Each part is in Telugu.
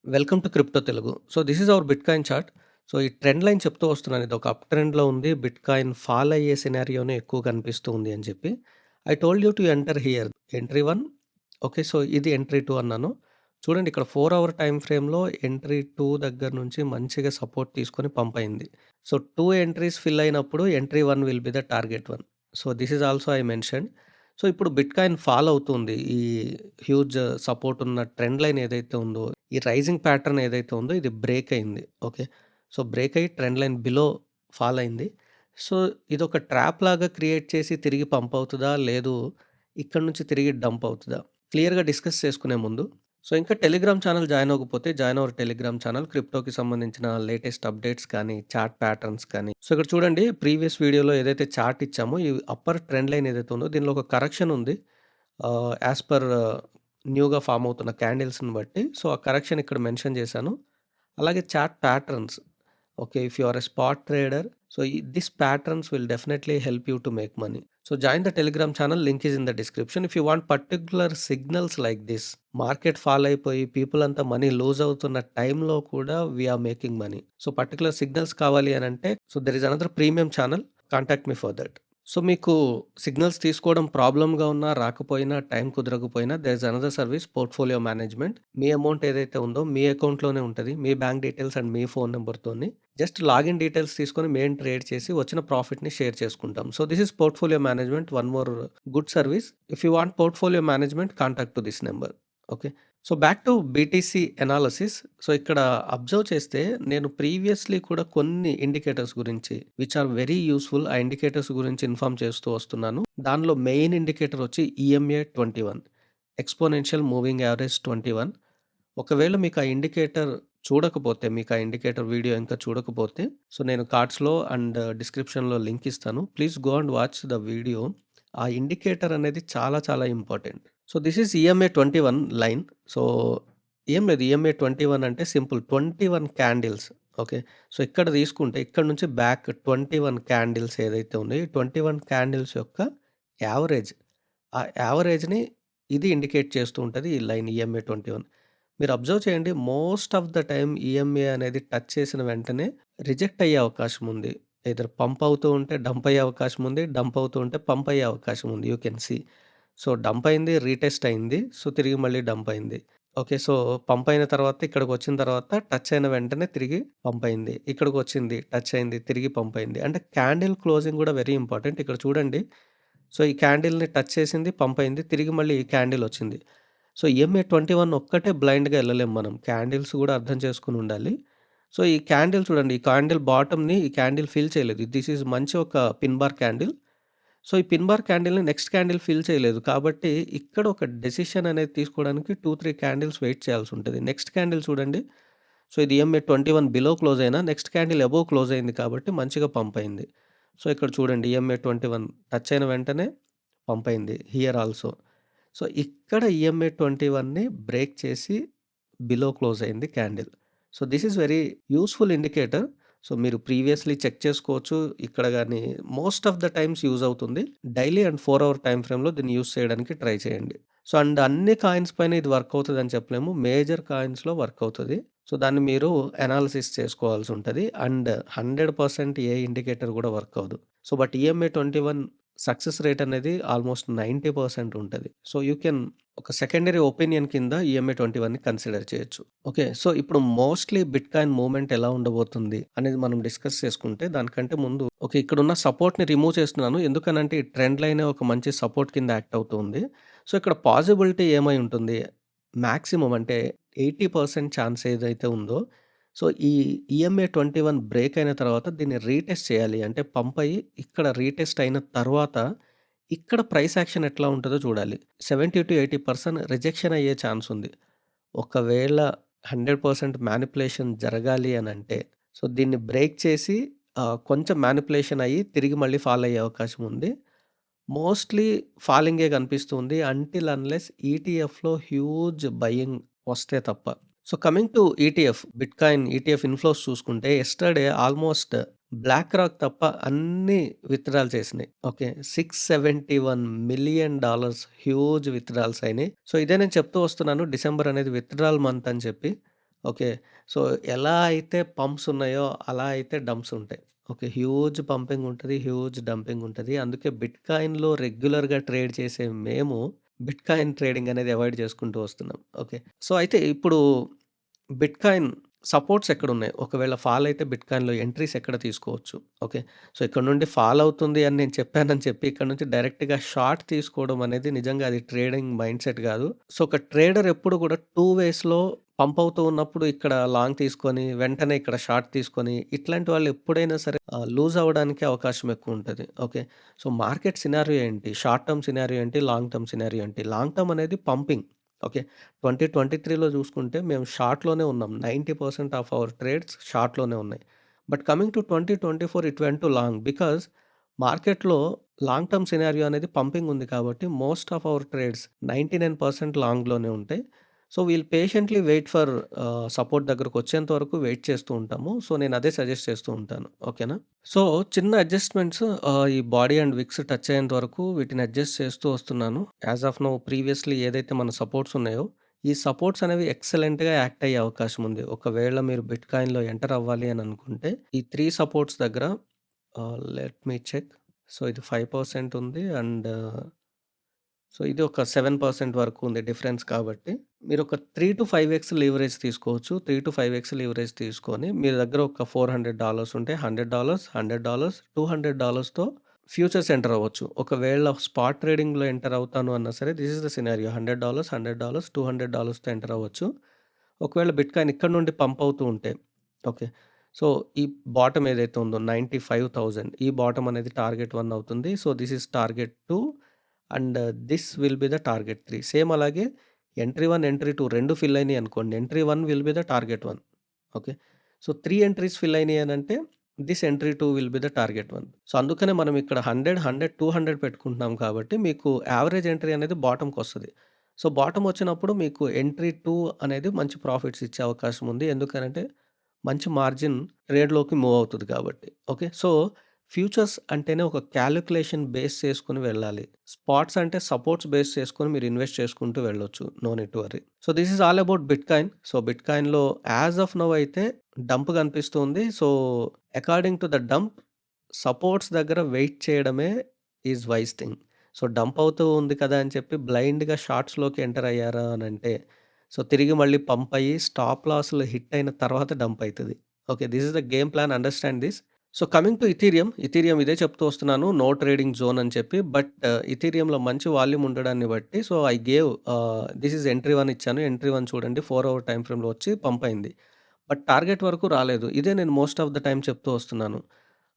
Welcome to crypto Telugu. So, this is our bitcoin chart. So, ఈ ట్రెండ్ లైన్ చెప్తూ వస్తున్నాను. ఇదొక అప్ ట్రెండ్‌లో ఉంది. బిట్‌కాయిన్ ఫాల్ అయ్యే సినారియోనే ఎక్కువ కనిపిస్తూ ఉంది అని చెప్పి. I told you to enter here. Entry 1 okay. So, ఇది ఎంట్రీ 2 అన్నాను. చూడండి ఇక్కడ 4 అవర్ టైమ్ ఫ్రేమ్‌లో ఎంట్రీ 2 దగ్గర నుంచి మంచిగా సపోర్ట్ తీసుకొని పంప్ అయింది. సో, 2 ఎంట్రీస్ ఫిల్ అయినప్పుడు entry 1 will be the target 1. So, this is also I mentioned. So, ఇప్పుడు బిట్‌కాయిన్ ఫాల్ అవుతుంది. ఈ హ్యూజ్ సపోర్ట్ ఉన్న ట్రెండ్ లైన్ ఏదైతే ఉందో, ఈ రైజింగ్ ప్యాటర్న్ ఏదైతే ఉందో ఇది బ్రేక్ అయింది. ఓకే. సో, బ్రేక్ అయ్యి ట్రెండ్ లైన్ బిలో ఫాల్ అయింది. సో, ఇదొక ట్రాప్ లాగా క్రియేట్ చేసి తిరిగి పంప్ అవుతదా? లేదు ఇక్కడి నుంచి తిరిగి డంప్ అవుతదా? క్లియర్‌గా డిస్కస్ చేసుకునే ముందు, సో, ఇంకా టెలిగ్రామ్ ఛానల్ జాయిన్ అవ్వకపోతే జాయిన్ అవ్వరు టెలిగ్రామ్ ఛానల్. క్రిప్టోకి సంబంధించిన లేటెస్ట్ అప్డేట్స్ కానీ, చార్ట్ ప్యాటర్న్స్ కానీ. సో, ఇక్కడ చూడండి ప్రీవియస్ వీడియోలో ఏదైతే చార్ట్ ఇచ్చామో ఈ అప్పర్ ట్రెండ్ లైన్ ఏదైతే ఉందో దీనిలో ఒక కరెక్షన్ ఉంది. యాస్ పర్ న్యూగా ఫార్మ్ అవుతున్న క్యాండిల్స్‌ని బట్టి. సో, ఆ కరెక్షన్ ఇక్కడ మెన్షన్ చేశాను. అలాగే chart patterns. Okay. If you are a spot trader, so, this patterns will definitely help you to make money. So, join the Telegram channel. Link is in the description. If you want particular signals like this, market fall అయిపోయి పీపుల్ అంతా మనీ లూజ్ అవుతున్న టైంలో కూడా we are making money. So, particular signals కావాలి అనంటే, so, there is another premium channel. Contact me for that. So, మీకు సిగ్నల్స్ తీసుకోవడం ప్రాబ్లమ్‌గా ఉన్నా, రాకపోయినా, టైం కుదరకపోయినా there is another service portfolio management. మీ అమౌంట్ ఏదైతే ఉందో మీ అకౌంట్‌లోనే ఉంటది. మీ బ్యాంక్ డీటెయిల్స్ అండ్ మీ ఫోన్ నంబర్‌తోని జస్ట్ లాగిన్ డీటెయిల్స్ తీసుకొని మేము ట్రేడ్ చేసి వచ్చిన ప్రాఫిట్‌ని షేర్ చేసుకుంటాం. So, this is portfolio management. One more good service. If you want portfolio management contact to this number. Okay. So, back to BTC analysis. So, ఇక్కడ అబ్జర్వ్ చేస్తే నేను ప్రీవియస్‌లీ కూడా కొన్ని ఇండికేటర్స్ గురించి విచ్ ఆర్ వెరీ యూజ్‌ఫుల్ ఆ ఇండికేటర్స్ గురించి ఇన్ఫార్మ్ చేస్తూ వస్తున్నాను. దానిలో మెయిన్ ఇండికేటర్ వచ్చి ఈఎంఏ 21, ఎక్స్‌పోనెన్షియల్ మూవింగ్ యావరేజ్ 21. ఒకవేళ మీకు ఆ ఇండికేటర్ చూడకపోతే, మీకు ఆ ఇండికేటర్ వీడియో ఇంకా చూడకపోతే, సో, నేను కార్డ్స్‌లో అండ్ డిస్క్రిప్షన్‌లో లింక్ ఇస్తాను. Please go and watch the video. ఆ ఇండికేటర్ అనేది చాలా చాలా important. So, this is EMA 21 line. So, ఏం లేదు ఈఎంఏ 21 అంటే సింపుల్ 21 క్యాండిల్స్. ఓకే. సో, ఇక్కడ తీసుకుంటే ఇక్కడ నుంచి బ్యాక్ 21 క్యాండిల్స్ ఏదైతే ఉన్నాయో, ఈ 21 క్యాండిల్స్ యొక్క యావరేజ్. ఆ యావరేజ్‌ని ఇది ఇండికేట్ చేస్తూ ఉంటది ఈ లైన్ ఈఎంఏ 21. మీరు అబ్జర్వ్ చేయండి most of the time EMA అనేది టచ్ చేసిన వెంటనే రిజెక్ట్ అయ్యే అవకాశం ఉంది. ఎయిదర్ పంప్ అవుతూ ఉంటే డంప్ అయ్యే అవకాశం ఉంది. డంప్ అవుతూ ఉంటే పంప్ అయ్యే అవకాశం ఉంది. You can see. So, dump అయింది, రీటెస్ట్ అయింది. సో, తిరిగి మళ్ళీ డంప్ అయింది. ఓకే. సో, పంప్ అయిన తర్వాత ఇక్కడికొచ్చిన తర్వాత టచ్ అయిన వెంటనే తిరిగి పంప్ అయింది. ఇక్కడికొచ్చింది, టచ్ అయింది, తిరిగి పంప్ అయింది. అంటే క్యాండిల్ క్లోజింగ్ కూడా వెరీ ఇంపార్టెంట్. ఇక్కడ చూడండి. సో, ఈ క్యాండిల్‌ని టచ్ చేసింది, పంప్ అయింది. తిరిగి మళ్ళీ ఈ క్యాండిల్ వచ్చింది. సో, ఈఎంఏ 21 ఒక్కటే బ్లైండ్‌గా ఎళ్ళలేం మనం. క్యాండిల్స్ కూడా అర్థం చేసుకొని ఉండాలి. సో, ఈ క్యాండిల్ చూడండి. ఈ క్యాండిల్ బాటమ్‌ని ఈ క్యాండిల్ ఫిల్ చేయలేదు. దిస్ ఈజ్ మంచి ఒక పిన్ బార్ క్యాండిల్. సో, ఈ పిన్ బార్ క్యాండిల్‌ని నెక్స్ట్ క్యాండిల్ ఫిల్ చేయలేదు. కాబట్టి ఇక్కడ ఒక డెసిషన్ అనేది తీసుకోవడానికి 2, 3 క్యాండిల్స్ వెయిట్ చేయాల్సుంటది. నెక్స్ట్ క్యాండిల్ చూడండి. సో, ఇది ఈఎంఏ 21 బిలో క్లోజ్ అయినా నెక్స్ట్ క్యాండిల్ అబోవ్ క్లోజ్ అయింది కాబట్టి మంచిగా పంప్ అయింది. సో, ఇక్కడ చూడండి ఈఎంఏ 21 టచ్ అయిన వెంటనే పంప్ అయింది. Here also. సో, ఇక్కడ ఈఎంఏ 21ని బ్రేక్ చేసి బిలో క్లోజ్ అయింది candle. So, this is very useful indicator. So, మీరు ప్రీవియస్‌లీ చెక్ చేసుకోవచ్చు. ఇక్కడ గాని most of the times use అవుతుంది. డైలీ అండ్ 4 అవర్ టైమ్ ఫ్రేమ్‌లో దీన్ని యూజ్ చేయడానికి ట్రై చేయండి. సో, అండ్ అన్ని కాయిన్స్ పైన ఇది వర్క్ అవుతదని చెప్పలేము. మేజర్ కాయిన్స్‌లో వర్క్ అవుతది. సో, దాన్ని మీరు అనాలిసిస్ చేసుకోవాల్సి ఉంటది. అండ్ 100% ఏ ఇండికేటర్ కూడా వర్క్ అవ్వదు. So, but EMA 21 success rate అనేది ఆల్మోస్ట్ 90% ఉంటది. సో, యూ కెన్ ఒక సెకండరీ ఒపీనియన్ కింద ఈఎంఏ 21ని కన్సిడర్ చేయొచ్చు. ఓకే. సో, ఇప్పుడు మోస్ట్‌లీ బిట్‌కాయిన్ మూవ్‌మెంట్ ఎలా ఉండబోతుంది అనేది మనం డిస్కస్ చేసుకుంటే దానికంటే ముందు ఓకే. ఇక్కడున్న సపోర్ట్‌ని రిమూవ్ చేస్తున్నాను. ఎందుకనంటే ఈ ట్రెండ్ లైనే ఒక మంచి సపోర్ట్ కింద యాక్ట్ అవుతూ ఉంది. సో, ఇక్కడ పాజిబిలిటీ ఏమై ఉంటుంది? మాక్సిమం అంటే 80% ఛాన్స్ ఏదైతే ఉందో, సో, ఈ ఈఎంఏ 21 బ్రేక్ అయిన తర్వాత దీన్ని రీటెస్ట్ చేయాలి. అంటే పంప్ అయ్యి ఇక్కడ రీటెస్ట్ అయిన తర్వాత ఇక్కడ ప్రైస్ యాక్షన్ ఎట్లా ఉంటదో చూడాలి. 70-80% రిజెక్షన్ అయ్యే ఛాన్స్ ఉంది. ఒకవేళ 100% మ్యానిప్యులేషన్ జరగాలి అనంటే, సో, దీన్ని బ్రేక్ చేసి కొంచెం మ్యానిప్యులేషన్ అయ్యి తిరిగి మళ్ళీ ఫాల్ అయ్యే అవకాశం ఉంది. మోస్ట్‌లీ ఫాలింగే కనిపిస్తుంది. అంటిల్ అన్‌లెస్ ఈటీఎఫ్‌లో హ్యూజ్ బయింగ్ వస్తే తప్ప. So, coming to ETF, bitcoin ETF inflows చూసుకుంటే యెస్టర్‌డే ఆల్మోస్ట్ బ్లాక్ రాక్ తప్ప అన్నీ విత్‌డ్రాల్ చేసినాయి. ఓకే. $671 మిలియన్ హ్యూజ్ విత్‌డ్రాల్స్ అయినాయి. సో, ఇదే నేను చెప్తూ వస్తున్నాను డిసెంబర్ అనేది విత్‌డ్రాల్ మంత్ అని చెప్పి. ఓకే. సో, ఎలా అయితే పంప్స్ ఉన్నాయో, అలా అయితే డంప్స్ ఉంటాయి. ఓకే. హ్యూజ్ పంపింగ్ ఉంటది. హ్యూజ్ డంపింగ్ ఉంటది. అందుకే బిట్‌కాయిన్‌లో రెగ్యులర్‌గా ట్రేడ్ చేసే మేము, బిట్‌కాయిన్ ట్రేడింగ్ అనేది అవాయిడ్ చేసుకుంటూ వస్తున్నాం. ఓకే. సో, అయితే ఇప్పుడు బిట్‌కాయిన్ సపోర్ట్స్ ఎక్కడున్నాయి? ఒకవేళ ఫాల్ అయితే బిట్‌కాయిన్‌లో ఎంట్రీస్ ఎక్కడ తీసుకోవచ్చు? ఓకే. సో, ఇక్కడ నుండి ఫాల్ అవుతుంది అని నేను చెప్పానని చెప్పి ఇక్కడ నుంచి డైరెక్ట్‌గా షార్ట్ తీసుకోవడం అనేది నిజంగా అది ట్రేడింగ్ మైండ్‌సెట్ గాదు. సో, ఒక ట్రేడర్ ఎప్పుడు కూడా 2 వేస్‌లో పంప్ అవుతూ ఉన్నప్పుడు ఇక్కడ లాంగ్ తీసుకొని, వెంటనే ఇక్కడ షార్ట్ తీసుకొని, ఇట్లాంటి వాళ్ళు ఎప్పుడైనా సరే లూజ్ అవ్వడానికి అవకాశం ఎక్కువుంటది. ఓకే. సో, మార్కెట్ సినారియో ఏంటి? షార్ట్ టర్మ్ సినారియో ఏంటి? లాంగ్ టర్మ్ సినారియో ఏంటి? లాంగ్ టర్మ్ అనేది పంపింగ్. ఓకే. 2023లో చూసుకుంటే మేము షార్ట్‌లోనే ఉన్నాం. 90% ఆఫ్ అవర్ ట్రేడ్స్ షార్ట్‌లోనే ఉన్నాయి. But coming to 2024 it went to long. Because మార్కెట్‌లో లాంగ్ టర్మ్ సినారియో అనేది పంపింగ్ ఉంది కాబట్టి మోస్ట్ ఆఫ్ అవర్ ట్రేడ్స్ 99% లాంగ్‌లోనే ఉంటాయి. So, we'll patiently wait for support దగ్గరకొచ్చేంత వరకు వెయిట్ చేస్తూ ఉంటాము. సో, నేను అదే సజెస్ట్ చేస్తూ ఉంటాను. ఓకేనా? సో, చిన్న అడ్జస్ట్‌మెంట్స్ ఈ బాడీ అండ్ విక్స్ టచ్ అయ్యేంత వరకు వీటిని అడ్జస్ట్ చేస్తూ వస్తున్నాను. యాస్ ఆఫ్ నౌ ప్రీవియస్‌లీ ఏదైతే మన సపోర్ట్స్ ఉన్నాయో, ఈ సపోర్ట్స్ అనేవి ఎక్సలెంట్‌గా యాక్ట్ అయ్యే అవకాశం ఉంది. ఒకవేళ మీరు బిట్‌కాయిన్‌లో ఎంటర్ అవ్వాలి అని అనుకుంటే, ఈ 3 సపోర్ట్స్ దగ్గర లెట్ మీ చెక్. సో, ఇది 5% ఉంది అండ్ సో, ఇది ఒక 7% వరకు ఉంది డిఫరెన్స్ కాబట్టి, మీరొక 3-5 లీవరేజ్ తీసుకోవచ్చు. 3-5 లీవరేజ్ తీసుకొని, మీ దగ్గర ఒక $400 ఉంటే $100, $100, $200తో ఫ్యూచర్స్ ఎంటర్ అవ్వచ్చు. ఒకవేళ స్పాట్ ట్రేడింగ్‌లో ఎంటర్ అవుతాను అన్నా సరే, దిస్ ఈస్ ద సినారియో $100, $100, $200తో ఎంటర్ అవ్వచ్చు. ఒకవేళ బిట్‌కాయిన్ ఇక్కడ నుండి పంప్ అవుతూ ఉంటే, ఓకే. సో, ఈ బాటమ్ ఏదైతే ఉందో 95,000 ఈ బాటమ్ అనేది టార్గెట్ 1 అవుతుంది. So, this is target 2 and this will be the target 3. Same అలాగే ఎంట్రీ 1, ఎంట్రీ 2 2 ఫిల్ అయినాయి అనుకోండి. Entry 1 will be the target 1. Okay. So, 3 entries fill అయినాయి అనంటే this entry 2 will be the target 1. So, అందుకనే మనం ఇక్కడ 100, 100, 200 పెట్టుకుంటున్నాం కాబట్టి మీకు యావరేజ్ ఎంట్రీ అనేది బాటమ్‌కొస్తది. సో, బాటమ్ వచ్చినప్పుడు మీకు ఎంట్రీ 2 అనేది మంచి ప్రాఫిట్స్ ఇచ్చే అవకాశం ఉంది. ఎందుకనంటే మంచి మార్జిన్ ట్రేడ్‌లోకి మూవ్ అవుతది కాబట్టి. ఓకే. సో, ఫ్యూచర్స్ అంటేనే ఒక కాలిక్యులేషన్ బేస్ చేసుకొని వెళ్ళాలి. స్పాట్స్ అంటే సపోర్ట్స్ బేస్ చేసుకొని మీరు ఇన్వెస్ట్ చేసుకుంటూ వెళ్ళొచ్చు. No need to worry. So, this is all about bitcoin. So, బిట్‌కాయిన్‌లో యాస్ ఆఫ్ నౌ అయితే డంప్ కనిపిస్తుంది. So, according to the dump supports దగ్గర వెయిట్ చేయడమే is wise thing. So, dump అవుతూ ఉంది కదా అని చెప్పి బ్లైండ్‌గా షార్ట్స్‌లోకి ఎంటర్ అయ్యారా అనంటే, సో, తిరిగి మళ్ళీ పంప్ అయ్యి స్టాప్ లాస్‌లు హిట్ అయిన తర్వాత డంప్ అయితది. Okay. This is the game plan understand this. So, coming to Ethereum. Ethereum ఇదే చెప్తూ వస్తున్నాను. నో ట్రేడింగ్ జోన్ అని చెప్పి. బట్ ఇథీరియంలో మంచి వాల్యూమ్ ఉండడాన్ని బట్టి so, I gave this is entry 1 ఇచ్చాను. ఎంట్రీ 1 చూడండి 4 అవర్ టైమ్ ఫ్రేమ్‌లో వచ్చి పంప్ అయింది. బట్ టార్గెట్ వరకు రాలేదు. ఇదే నేను మోస్ట్ ఆఫ్ ద టైమ్ చెప్తూ వస్తున్నాను.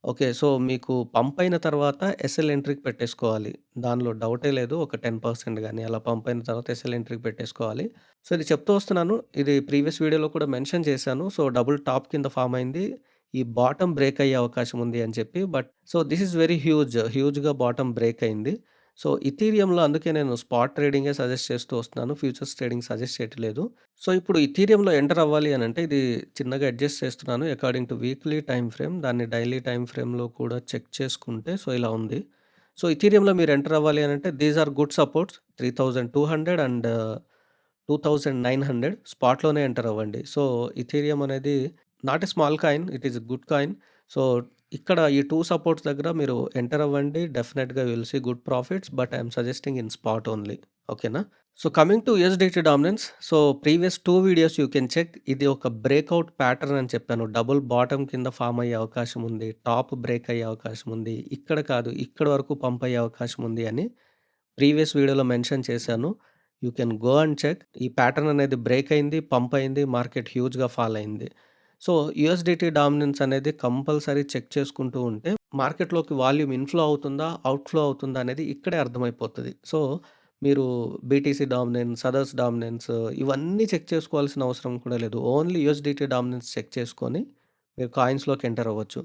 ఓకే. సో, మీకు పంప్ అయిన తర్వాత ఎస్ఎల్ ఎంట్రీకి పెట్టేసుకోవాలి. దానిలో డౌటే లేదు. ఒక 10% గాని అలా పంప్ అయిన తర్వాత ఎస్ఎల్ ఎంట్రీకి పెట్టేసుకోవాలి. సో, ఇది చెప్తూ వస్తున్నాను. ఇది ప్రీవియస్ వీడియోలో కూడా మెన్షన్ చేశాను. సో, డబుల్ టాప్ కింద ఫార్మ్ అయింది. ఈ బాటమ్ బ్రేక్ అయ్యే అవకాశం ఉంది అని చెప్పి. But so, this is very huge. హ్యూజ్‌గా బాటమ్ బ్రేక్ అయింది. సో, ఇథీరియంలో అందుకే నేను స్పాట్ ట్రేడింగే సజెస్ట్ చేస్తూ వస్తున్నాను. ఫ్యూచర్స్ ట్రేడింగ్ సజెస్ట్ చేయట్లేదు. సో, ఇప్పుడు ఇథీరియంలో ఎంటర్ అవ్వాలి అనంటే ఇది చిన్నగా అడ్జస్ట్ చేస్తున్నాను according to weekly time frame. దాన్ని డైలీ టైమ్ ఫ్రేమ్‌లో కూడా చెక్ చేసుకుంటే సో, ఇలా ఉంది. సో, ఇథీరియంలో మీరు ఎంటర్ అవ్వాలి అనంటే these are good supports 3200 and 2900 స్పాట్‌లోనే ఎంటర్ అవ్వండి. సో, ఇథీరియం అనేది not a small coin. It is a good coin. So, ఇక్కడ ఈ 2 సపోర్ట్స్ దగ్గర మీరు ఎంటర్ అవ్వండి. డెఫినిట్‌గా you will see good profits. But I am suggesting in spot only. ఓకేనా? So, coming to USDT dominance. So, previous 2 videos you can check. ఇది ఒక బ్రేక్‌ఔట్ ప్యాటర్న్ అని చెప్పాను. డబుల్ బాటమ్ కింద ఫార్మ్ అయ్యే అవకాశం ఉంది. టాప్ బ్రేక్ అయ్యే అవకాశం ఉంది. ఇక్కడ కాదు, ఇక్కడి వరకు పంప్ అయ్యే అవకాశం ఉంది అని ప్రీవియస్ వీడియోలో మెన్షన్ చేశాను. You can go and check. ఈ ప్యాటర్న్ అనేది బ్రేక్ అయింది, పంప్ అయింది, మార్కెట్ హ్యూజ్‌గా ఫాల్ అయింది. సో, యూఎస్‌డిటీ డామినెన్స్ అనేది కంపల్సరీ చెక్ చేసుకుంటూ ఉంటే మార్కెట్‌లోకి వాల్యూమ్ ఇన్‌ఫ్లో అవుతుందా? అవుట్‌ఫ్లో అవుతుందా? అనేది ఇక్కడే అర్థమైపోతది. సో, మీరు బీటీసీ డామినెన్స్, అదర్స్ డామినెన్స్ ఇవన్నీ చెక్ చేసుకోవాల్సిన అవసరం కూడా లేదు. ఓన్లీ యూఎస్‌డిటీ డామినెన్స్ చెక్ చేసుకొని మీరు కాయిన్స్‌లోకి ఎంటర్ అవ్వచ్చు.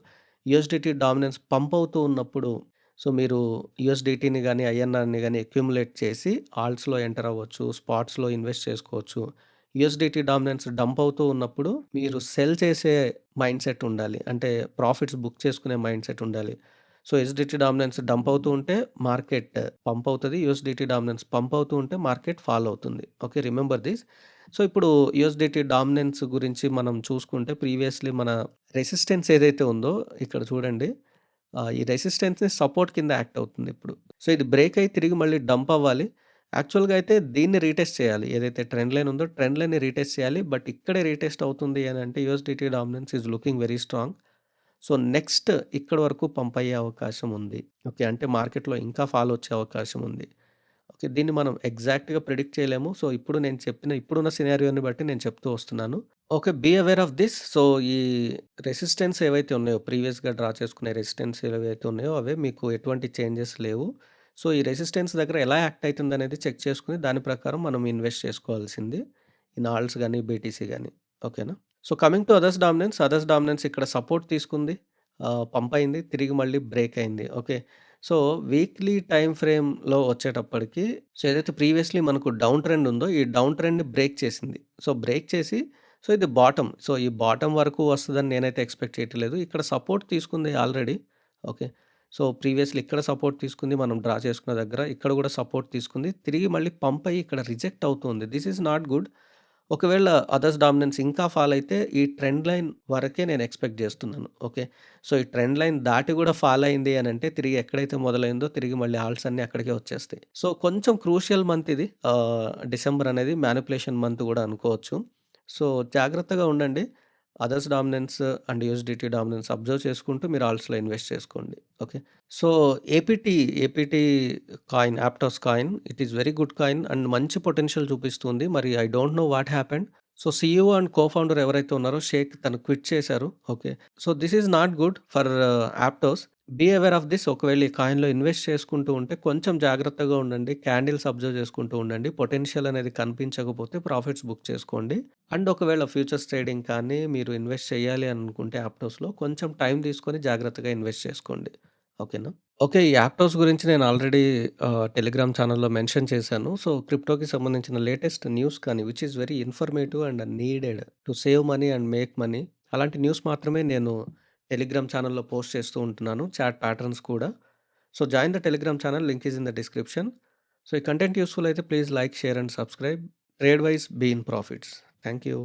యూఎస్‌డిటీ డామినెన్స్ పంప్ అవుతూ ఉన్నప్పుడు సో, మీరు యూఎస్‌డిటీని గాని, ఐఎన్ఆర్‌ని గాని అక్యుములేట్ చేసి ఆల్ట్స్‌లో ఎంటర్ అవ్వచ్చు. స్పాట్స్‌లో ఇన్వెస్ట్ చేసుకోవచ్చు. యూఎస్‌డిటీ డామినెన్స్ డంప్ అవుతూ ఉన్నప్పుడు మీరు సెల్ చేసే మైండ్‌సెట్ ఉండాలి. అంటే ప్రాఫిట్స్ బుక్ చేసుకునే మైండ్‌సెట్ ఉండాలి. సో, యూఎస్‌డిటీ డామినెన్స్ డంప్ అవుతూ ఉంటే మార్కెట్ పంప్ అవుతది. యూఎస్‌డిటీ డామినెన్స్ పంప్ అవుతూ ఉంటే మార్కెట్ ఫాల్ అవుతుంది. ఓకే. Remember this. సో, ఇప్పుడు యూఎస్‌డిటీ డామినెన్స్ గురించి మనం చూసుకుంటే ప్రీవియస్‌లీ మన రెసిస్టెన్స్ ఏదైతే ఉందో ఇక్కడ చూడండి. ఈ రెసిస్టెన్స్‌ని సపోర్ట్ కింద యాక్ట్ అవుతుంది ఇప్పుడు. సో, ఇది బ్రేక్ అయ్యి తిరిగి మళ్ళీ డంప్ అవ్వాలి. యాక్చువల్‌గా అయితే దీన్ని రీటెస్ట్ చేయాలి. ఏదైతే ట్రెండ్ లైన్ ఉందో ట్రెండ్ లైన్‌ని రీటెస్ట్ చేయాలి. బట్ ఇక్కడే రీటెస్ట్ అవుతుంది అని అంటే USDT dominance is looking very strong. So, next ఇక్కడి వరకు పంప్ అయ్యే అవకాశం ఉంది. ఓకే. అంటే మార్కెట్‌లో ఇంకా ఫాల్ వచ్చే అవకాశం ఉంది. ఓకే. దీన్ని మనం ఎగ్జాక్ట్‌గా ప్రిడిక్ట్ చేయలేము. సో, ఇప్పుడు నేను చెప్పిన ఇప్పుడున్న సినారియోని బట్టి నేను చెప్తూ వస్తున్నాను. Okay. Be aware of this. So, ఈ రెసిస్టెన్స్ ఏవైతే ఉన్నాయో ప్రీవియస్‌గా డ్రా చేసుకునే రెసిస్టెన్స్ ఏవైతే ఉన్నాయో అవే మీకు ఎటువంటి చేంజెస్ లేవు. సో, ఈ రెసిస్టెన్స్ దగ్గర ఎలా యాక్ట్ అయితుందనేది చెక్ చేసుకొని దాని ప్రకారం మనం ఇన్వెస్ట్ చేసుకోవాల్సింది. ఇన్ ఆల్ట్స్ గాని, బీటీసీ గాని. ఓకేనా? So, coming to others dominance. Others dominance ఇక్కడ సపోర్ట్ తీసుకుంది. పంప్ అయింది. తిరిగి మళ్ళీ బ్రేక్ అయింది. ఓకే. సో, వీక్లీ టైమ్ ఫ్రేమ్‌లో వచ్చేటప్పటికి సో, ఏదైతే ప్రీవియస్‌లీ మనకు డౌన్ ట్రెండ్ ఉందో, ఈ డౌన్ ట్రెండ్‌ని బ్రేక్ చేసింది. సో, బ్రేక్ చేసి సో, ఇది బాటమ్. సో, ఈ బాటమ్ వరకు వస్తదని నేనైతే ఎక్స్‌పెక్ట్ చేయట్లేదు. ఇక్కడ సపోర్ట్ తీసుకుంది ఆల్రెడీ. ఓకే. సో, ప్రీవియస్‌లీ ఇక్కడ సపోర్ట్ తీసుకుంది. మనం డ్రా చేసుకున్న దగ్గర. ఇక్కడ కూడా సపోర్ట్ తీసుకుంది. తిరిగి మళ్ళీ పంప్ అయ్యి ఇక్కడ రిజెక్ట్ అవుతుంది. This is not good. ఒకవేళ అదర్స్ డామినెన్స్ ఇంకా ఫాల్ అయితే ఈ ట్రెండ్ లైన్ వరకే నేను ఎక్స్‌పెక్ట్ జేస్తున్నాను. ఓకే. సో, ఈ ట్రెండ్ లైన్ దాటి గూడా ఫాల్ అయింది అనంటే తిరిగి ఎక్కడైతే మొదలైందో తిరిగి మళ్ళీ ఆల్ట్స్ అన్నీ అక్కడికే వచ్చేస్తాయి. సో, కొంచెం క్రూషియల్ మంత్ ఇది. డిసెంబర్ అనేది మ్యానిప్యులేషన్ మంత్ గూడా అనుకోవచ్చు. సో, జాగ్రత్తగా ఉండండి. Others dominance and USDT dominance observe చేసుకుంటూ మీరు ఆల్ట్స్‌లో ఇన్వెస్ట్ చేసుకోండి. Okay. So, APT coin, aptos coin it is very good coin and మంచి పొటెన్షియల్ చూపిస్తుంది. మరి I don't know what happened. So, CEO and co founder ఎవరైతే ఉన్నారో షేక్ తను క్విట్ చేశారు. Okay. So, this is not good for aptos. Be aware of this. ఒకవేళ ఈ కాయిన్‌లో ఇన్వెస్ట్ చేసుకుంటూ ఉంటే కొంచెం జాగ్రత్తగా ఉండండి. క్యాండిల్స్ అబ్జర్వ్ చేసుకుంటూ ఉండండి. పొటెన్షియల్ అనేది కనిపించకపోతే ప్రాఫిట్స్ బుక్ చేసుకోండి. అండ్ ఒకవేళ ఫ్యూచర్స్ ట్రేడింగ్ కానీ మీరు ఇన్వెస్ట్ చేయాలి అనుకుంటే యాప్టోస్‌లో కొంచెం టైం తీసుకొని జాగ్రత్తగా ఇన్వెస్ట్ చేసుకోండి. ఓకేనా? ఓకే. ఈ యాప్టోస్ గురించి నేను ఆల్రెడీ టెలిగ్రామ్ ఛానెల్‌లో మెన్షన్ చేశాను. సో, క్రిప్టోకి సంబంధించిన లేటెస్ట్ న్యూస్ కానీ which is very informative and needed to save money and make money. అలాంటి న్యూస్ మాత్రమే నేను టెలిగ్రామ్ ఛానెల్‌లో పోస్ట్ చేస్తూ ఉంటున్నాను. చాట్ ప్యాటర్న్స్ కూడా. So, join the Telegram channel. Link is in the description. So, ఈ కంటెంట్ యూజ్‌ఫుల్ అయితే please like, share and subscribe. Trade wise be in profits. Thank you.